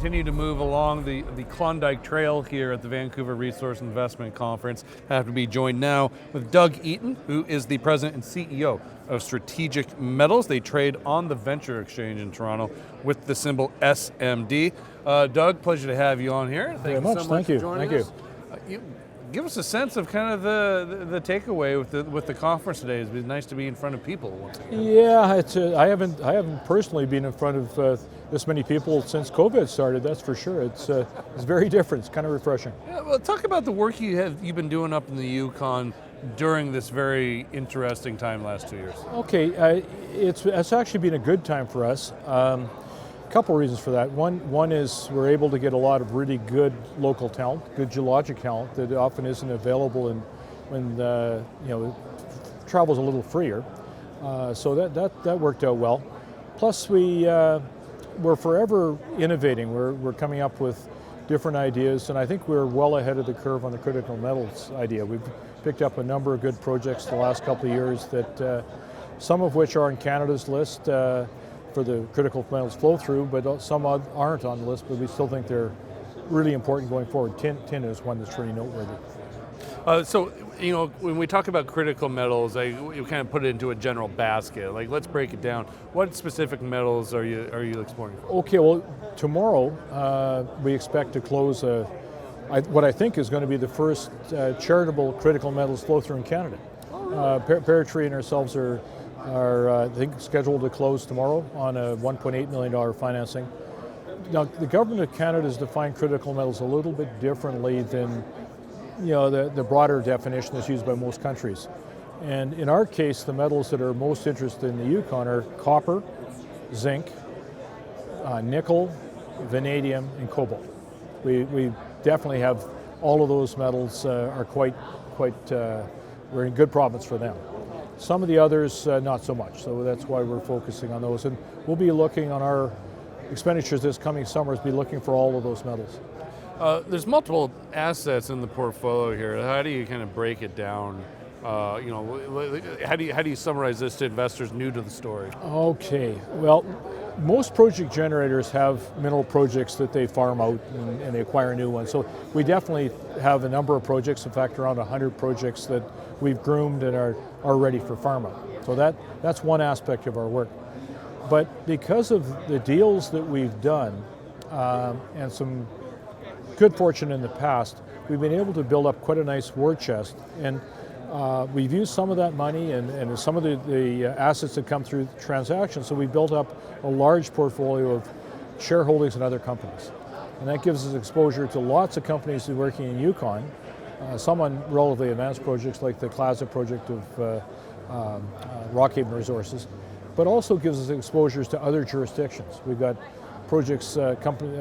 continue to move along the Klondike Trail here at the Vancouver Resource Investment Conference. I have to be joined now with Doug Eaton, who is the president and CEO of Strategic Metals. They trade on the Venture Exchange in Toronto with the symbol SMD. Doug, pleasure to have you on here. Thank you so much. Thank you. For joining us. Give us a sense of kind of the takeaway with the conference today. It's been nice to be in front of people once again. Yeah, I haven't personally been in front of this many people since COVID started. That's for sure. It's very different. It's kind of refreshing. Yeah, well, talk about the work you've been doing up in the Yukon during this very interesting time last 2 years. Okay, it's actually been a good time for us. Couple reasons for that. One is we're able to get a lot of really good local talent, good geologic talent that often isn't available when travel's a little freer. So that worked out well. Plus we're forever innovating. We're coming up with different ideas, and I think we're well ahead of the curve on the critical metals idea. We've picked up a number of good projects the last couple of years that some of which are on Canada's list for the critical metals flow through, but some aren't on the list, but we still think they're really important going forward. Tin is one that's really noteworthy. So, when we talk about critical metals, you kind of put it into a general basket. Like, let's break it down. What specific metals are you exploring? Okay, well, tomorrow we expect to close what I think is going to be the first charitable critical metals flow through in Canada. Paratree and ourselves are I think scheduled to close tomorrow on a $1.8 million financing. Now, the government of Canada has defined critical metals a little bit differently than the broader definition that's used by most countries. And in our case, the metals that are most interested in the Yukon are copper, zinc, nickel, vanadium, and cobalt. We definitely have all of those metals are quite we're in good province for them. Some of the others, not so much, so that's why we're focusing on those. And we'll be looking on our expenditures this coming summer, be looking for all of those metals. There's multiple assets in the portfolio here. How do you kind of break it down? How do you summarize this to investors new to the story? Okay, well, most project generators have mineral projects that they farm out and they acquire new ones. So we definitely have a number of projects, in fact around 100 projects that we've groomed and are ready for farm out. So that's one aspect of our work. But because of the deals that we've done and some good fortune in the past, we've been able to build up quite a nice war chest. And we've used some of that money and some of the assets that come through transactions, so we built up a large portfolio of shareholdings in other companies. And that gives us exposure to lots of companies that are working in Yukon, some on relatively advanced projects like the Claza project of Rockhaven Resources, but also gives us exposures to other jurisdictions. We've got projects,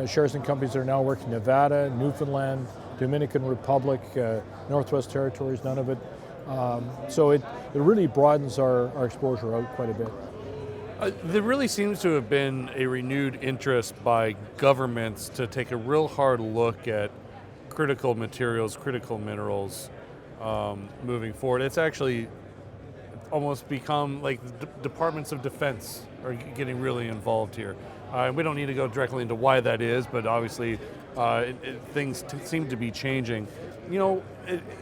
shares in companies that are now working in Nevada, Newfoundland, Dominican Republic, Northwest Territories, Nunavut. So it really broadens our exposure out quite a bit. There really seems to have been a renewed interest by governments to take a real hard look at critical materials, critical minerals moving forward. It's actually almost become like the departments of defense are getting really involved here. We don't need to go directly into why that is, but obviously things seem to be changing.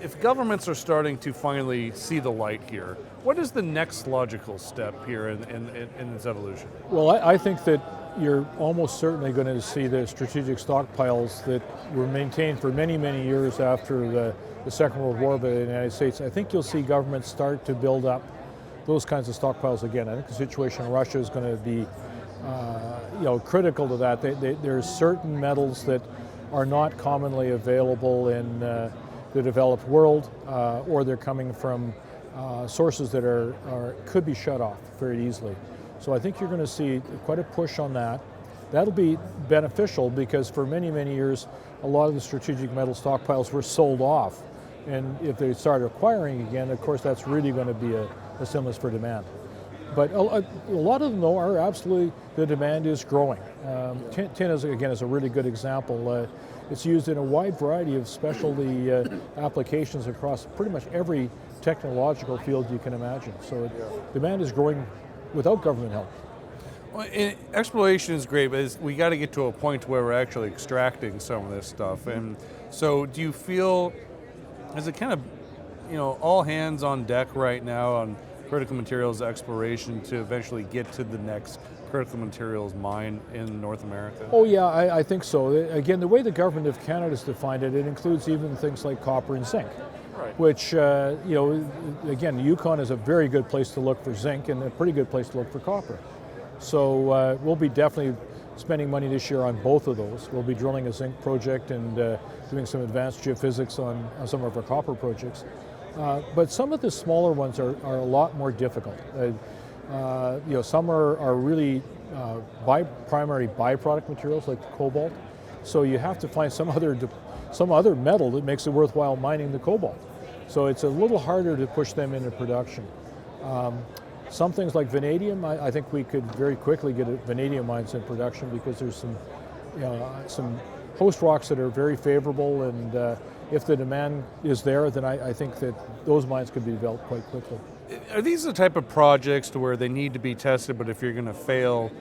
If governments are starting to finally see the light here, what is the next logical step here in its evolution? Well, I think that you're almost certainly going to see the strategic stockpiles that were maintained for many, many years after the Second World War by the United States. I think you'll see governments start to build up those kinds of stockpiles again. I think the situation in Russia is going to be critical to that. There's certain metals that are not commonly available in the developed world, or they're coming from sources that could be shut off very easily. So I think you're going to see quite a push on that. That'll be beneficial because for many, many years, a lot of the strategic metal stockpiles were sold off. And if they start acquiring again, of course, that's really going to be a stimulus for demand. But a lot of them, though, are absolutely, the demand is growing. Tin is a really good example. It's used in a wide variety of specialty applications across pretty much every technological field you can imagine. So demand is growing without government help. Well, exploration is great, but we got to get to a point where we're actually extracting some of this stuff. And so, do you feel, is it kind of, all hands on deck right now on critical materials exploration to eventually get to the next critical materials mine in North America? Oh yeah, I think so. Again, the way the government of Canada has defined it, it includes even things like copper and zinc. Right. Which, again, the Yukon is a very good place to look for zinc and a pretty good place to look for copper. So we'll be definitely spending money this year on both of those. We'll be drilling a zinc project and doing some advanced geophysics on some of our copper projects. But some of the smaller ones are a lot more difficult. Some are really primary byproduct materials like the cobalt. So you have to find some other metal that makes it worthwhile mining the cobalt. So it's a little harder to push them into production. Some things like vanadium, I think we could very quickly get vanadium mines in production because there's some host rocks that are very favorable, and if the demand is there, then I think that those mines could be developed quite quickly. Are these the type of projects to where they need to be tested, but if you're going to fail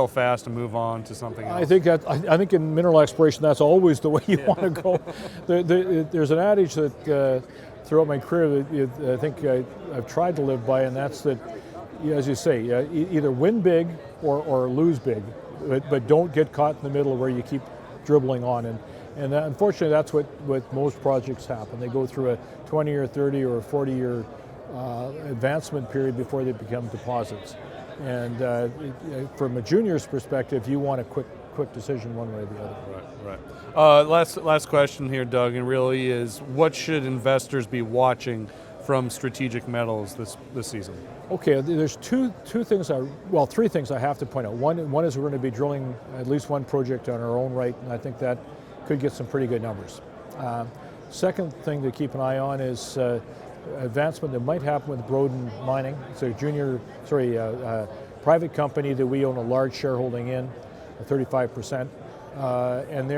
fast and move on to something else? I think in mineral exploration, that's always the way you want to go. There's an adage that throughout my career that I think I've tried to live by, and that's that, as you say, either win big or lose big, but don't get caught in the middle where you keep dribbling on. And unfortunately, that's what most projects happen. They go through a 20 or 30 or 40-year advancement period before they become deposits. And from a junior's perspective, you want a quick decision one way or the other. Right. Last question here, Doug, and really is, what should investors be watching from Strategic Metals this season? Okay, there's three things I have to point out. One is we're going to be drilling at least one project on our own right, and I think that could get some pretty good numbers. Second thing to keep an eye on is advancement that might happen with Broden Mining. It's a private company that we own a large shareholding in, 35%. And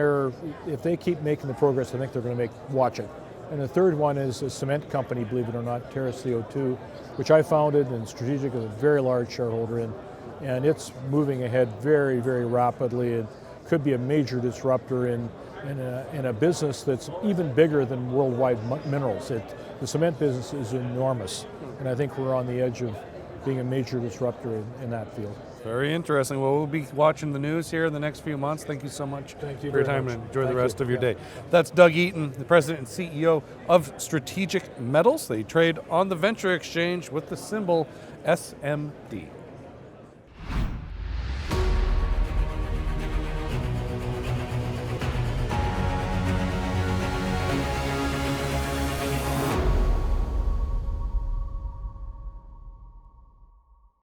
if they keep making the progress, I think they're going to watch it. And the third one is a cement company, believe it or not, Terra CO2, which I founded, and Strategic is a very large shareholder in, and it's moving ahead very, very rapidly and could be a major disruptor in a business that's even bigger than worldwide minerals. The cement business is enormous, and I think we're on the edge of being a major disruptor in that field. Very interesting. Well, we'll be watching the news here in the next few months. Thank you so much for your time, and enjoy the rest of your day. That's Doug Eaton, the president and CEO of Strategic Metals. They trade on the Venture Exchange with the symbol SMD.